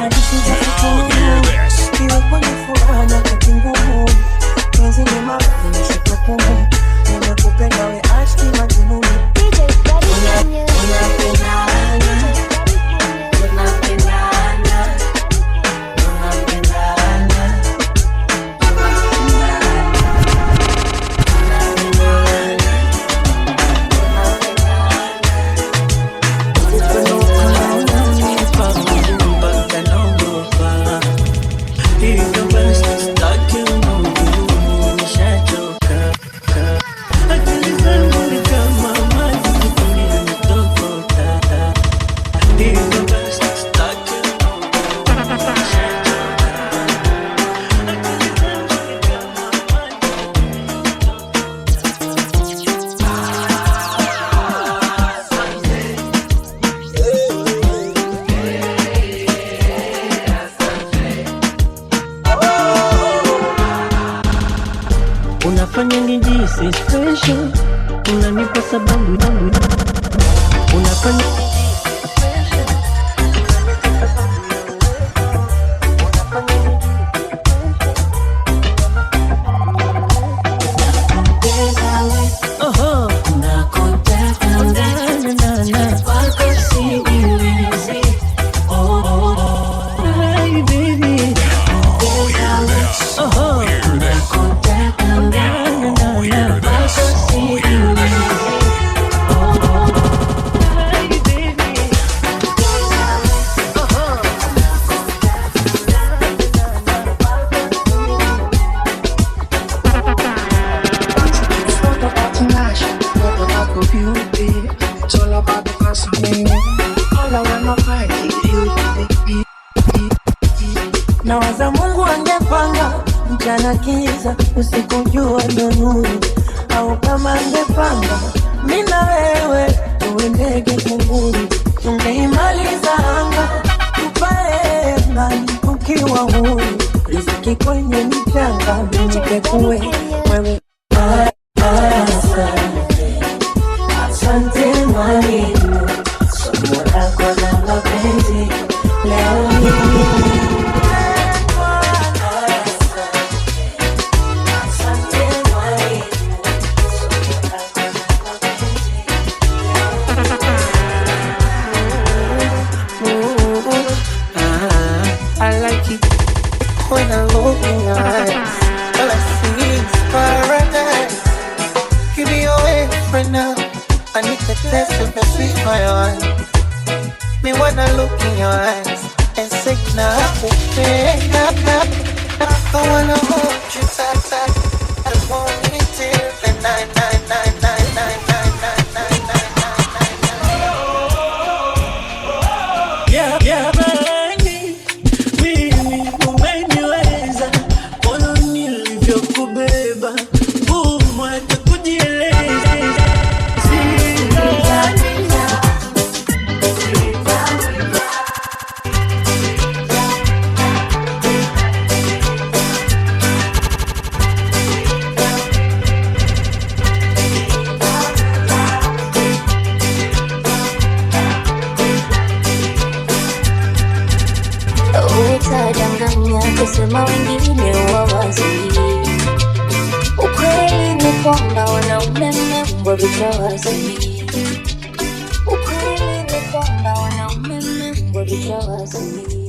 Now hear this. DJ Freddy KE. Unafanya nijisi special, unanipa sababu yangu. Unafanya nawaza Mungu angepanga mchana kiza usiku jua ndo nuru, au kama angepanga mimi na wewe tuwe ndege kunguru, tungeimaliza anga tupae mbali ukiwa huru, riziki kwenye michanga nipekue wewe. Asante mwalimu, somo lako la mapenzi leo hii. When I look in your eyes, all I see is paradise. Give me your way right now. I need to test if I sweet my heart. Me wanna look in your eyes and say now, I wanna hold you tight. I want me till the night. Yeah, baby, mimi umeniweza, moyo nilivyokubeba, nguvu hata kujieleza. Utadanganya kusema wengine wawazi, ukweli ni kwamba wanaume mmeumbwa vichwawazi. Ukweli ni kwamba wanaume mmeumbwa vichwawazi.